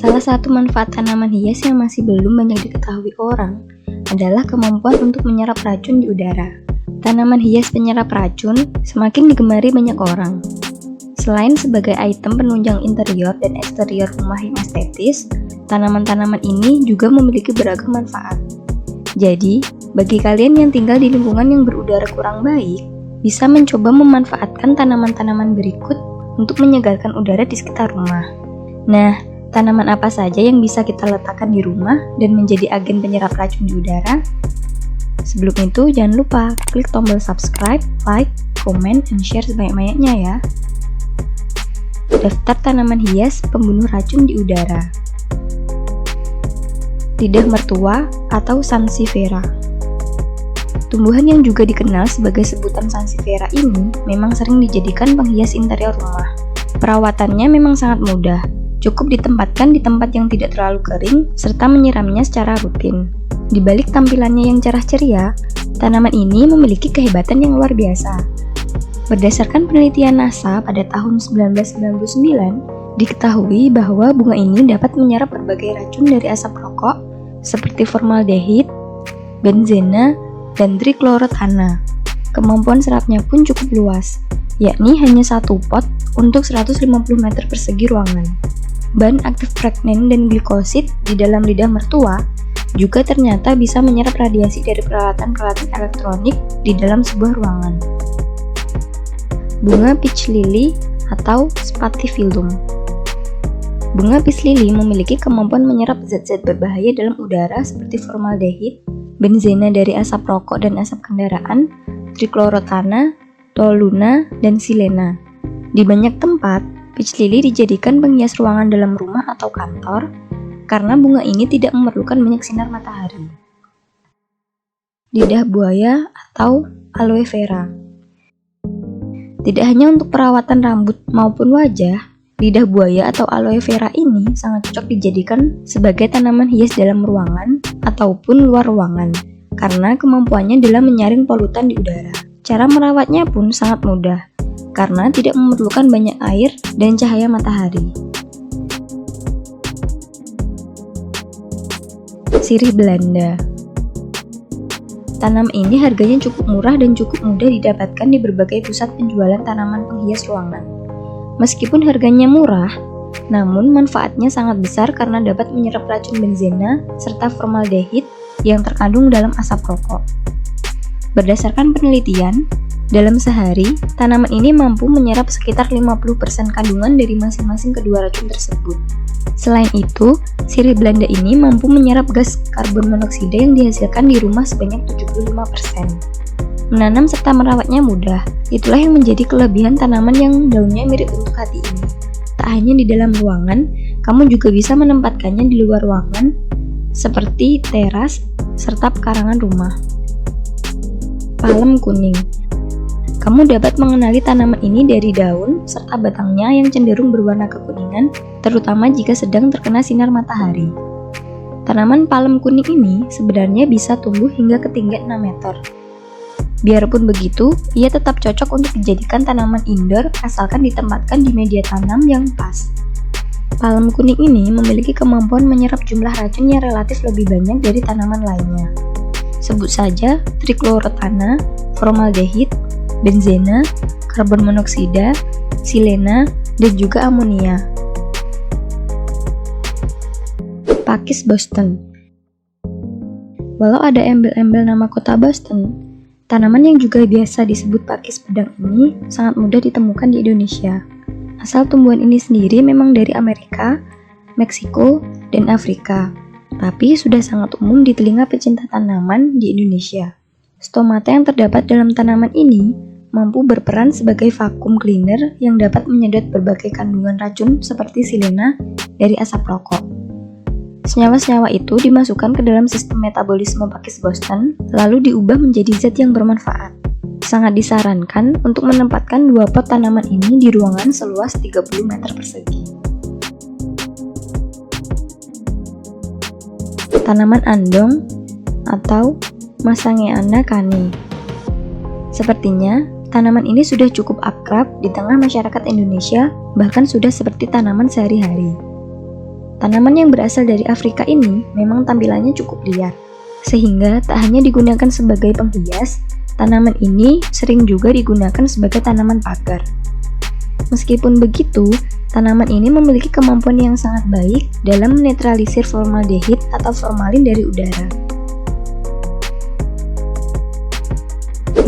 Salah satu manfaat tanaman hias yang masih belum banyak diketahui orang adalah kemampuan untuk menyerap racun di udara. Tanaman hias penyerap racun semakin digemari banyak orang. Selain sebagai item penunjang interior dan eksterior rumah yang estetis, tanaman-tanaman ini juga memiliki beragam manfaat. Jadi, bagi kalian yang tinggal di lingkungan yang berudara kurang baik, bisa mencoba memanfaatkan tanaman-tanaman berikut untuk menyegarkan udara di sekitar rumah. Nah, tanaman apa saja yang bisa kita letakkan di rumah dan menjadi agen penyerap racun di udara? Sebelum itu, jangan lupa klik tombol subscribe, like, comment, dan share sebanyak-banyaknya ya. Daftar tanaman hias pembunuh racun di udara. Lidah mertua atau Sansevieria. Tumbuhan yang juga dikenal sebagai sebutan Sansevieria ini memang sering dijadikan penghias interior rumah. Perawatannya memang sangat mudah. Cukup ditempatkan di tempat yang tidak terlalu kering, serta menyiramnya secara rutin. Di balik tampilannya yang cerah ceria, tanaman ini memiliki kehebatan yang luar biasa. Berdasarkan penelitian NASA pada tahun 1999, diketahui bahwa bunga ini dapat menyerap berbagai racun dari asap rokok, seperti formaldehid, benzena, dan trichlorethana. Kemampuan serapnya pun cukup luas, yakni hanya satu pot untuk 150 meter persegi ruangan. Bahan aktif pregnen dan glikosid di dalam lidah mertua juga ternyata bisa menyerap radiasi dari peralatan-peralatan elektronik di dalam sebuah ruangan. Bunga peach lily atau Spathiphyllum. Bunga peach lily memiliki kemampuan menyerap zat-zat berbahaya dalam udara seperti formaldehid, benzena dari asap rokok dan asap kendaraan, trichlorethana, toluena, dan silena. Di banyak tempat, peach lily dijadikan penghias ruangan dalam rumah atau kantor karena bunga ini tidak memerlukan banyak sinar matahari. Lidah buaya atau aloe vera. Tidak hanya untuk perawatan rambut maupun wajah, lidah buaya atau aloe vera ini sangat cocok dijadikan sebagai tanaman hias dalam ruangan ataupun luar ruangan karena kemampuannya dalam menyaring polutan di udara. Cara merawatnya pun sangat mudah karena tidak memerlukan banyak air dan cahaya matahari. Sirih Belanda. Tanaman ini harganya cukup murah dan cukup mudah didapatkan di berbagai pusat penjualan tanaman penghias ruangan. Meskipun harganya murah, namun manfaatnya sangat besar karena dapat menyerap racun benzena serta formaldehid yang terkandung dalam asap rokok. Berdasarkan penelitian, dalam sehari, tanaman ini mampu menyerap sekitar 50% kandungan dari masing-masing kedua racun tersebut. Selain itu, sirih Belanda ini mampu menyerap gas karbon monoksida yang dihasilkan di rumah sebanyak 75%. Menanam serta merawatnya mudah, itulah yang menjadi kelebihan tanaman yang daunnya mirip bentuk hati ini. Tak hanya di dalam ruangan, kamu juga bisa menempatkannya di luar ruangan, seperti teras serta pekarangan rumah. Palem kuning. Kamu dapat mengenali tanaman ini dari daun serta batangnya yang cenderung berwarna kekuningan, terutama jika sedang terkena sinar matahari. Tanaman palem kuning ini sebenarnya bisa tumbuh hingga ketinggian 6 meter. Biarpun begitu, ia tetap cocok untuk dijadikan tanaman indoor asalkan ditempatkan di media tanam yang pas. Palem kuning ini memiliki kemampuan menyerap jumlah racun yang relatif lebih banyak dari tanaman lainnya. Sebut saja trichlorethana, formaldehid, benzena, karbon monoksida, silena, dan juga amonia. Pakis Boston. Walau ada embel-embel nama kota Boston, tanaman yang juga biasa disebut pakis pedang ini sangat mudah ditemukan di Indonesia. Asal tumbuhan ini sendiri memang dari Amerika, Meksiko, dan Afrika, tapi sudah sangat umum di telinga pecinta tanaman di Indonesia. Stomata yang terdapat dalam tanaman ini mampu berperan sebagai vacuum cleaner yang dapat menyedot berbagai kandungan racun seperti silena dari asap rokok. Senyawa-senyawa itu dimasukkan ke dalam sistem metabolisme pakis Boston, lalu diubah menjadi zat yang bermanfaat. Sangat disarankan untuk menempatkan 2 pot tanaman ini di ruangan seluas 30 meter persegi. Tanaman andong atau Masangeana kani. Sepertinya, tanaman ini sudah cukup akrab di tengah masyarakat Indonesia, bahkan sudah seperti tanaman sehari-hari. Tanaman yang berasal dari Afrika ini memang tampilannya cukup liar, sehingga tak hanya digunakan sebagai penghias, tanaman ini sering juga digunakan sebagai tanaman pagar. Meskipun begitu, tanaman ini memiliki kemampuan yang sangat baik dalam menetralisir formaldehid atau formalin dari udara.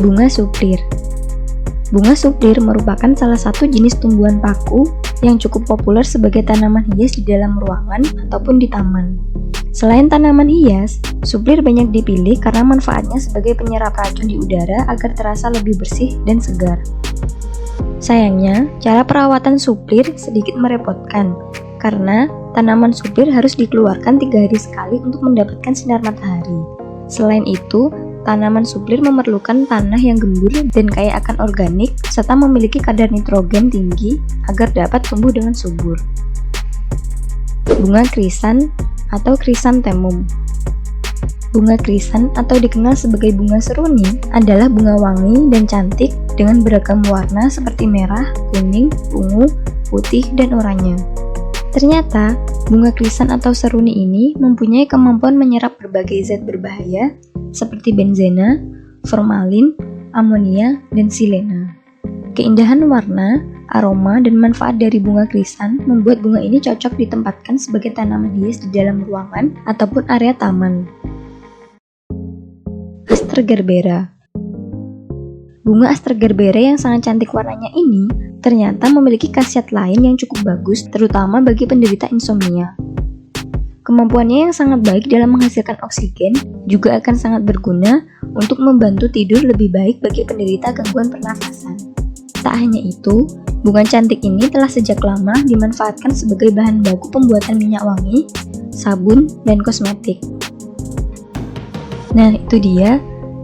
Bunga suplir. Bunga suplir merupakan salah satu jenis tumbuhan paku yang cukup populer sebagai tanaman hias di dalam ruangan ataupun di taman. Selain tanaman hias, suplir banyak dipilih karena manfaatnya sebagai penyerap racun di udara agar terasa lebih bersih dan segar. Sayangnya, cara perawatan suplir sedikit merepotkan karena tanaman suplir harus dikeluarkan 3 hari sekali untuk mendapatkan sinar matahari. Selain itu, tanaman suplir memerlukan tanah yang gembur dan kaya akan organik serta memiliki kadar nitrogen tinggi agar dapat tumbuh dengan subur. Bunga krisan atau krisantemum. Bunga krisan atau dikenal sebagai bunga seruni adalah bunga wangi dan cantik dengan beragam warna seperti merah, kuning, ungu, putih, dan oranye. Ternyata, bunga krisan atau seruni ini mempunyai kemampuan menyerap berbagai zat berbahaya seperti benzena, formalin, amonia, dan silena. Keindahan warna, aroma, dan manfaat dari bunga krisan membuat bunga ini cocok ditempatkan sebagai tanaman hias di dalam ruangan ataupun area taman. Astragalbera. Bunga astragalbera yang sangat cantik warnanya ini ternyata memiliki khasiat lain yang cukup bagus, terutama bagi penderita insomnia. Kemampuannya yang sangat baik dalam menghasilkan oksigen juga akan sangat berguna untuk membantu tidur lebih baik bagi penderita gangguan pernafasan. Tak hanya itu, bunga cantik ini telah sejak lama dimanfaatkan sebagai bahan baku pembuatan minyak wangi, sabun, dan kosmetik. Nah, itu dia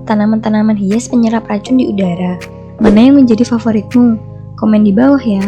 tanaman-tanaman hias penyerap racun di udara. Mana yang menjadi favoritmu? Komen di bawah ya.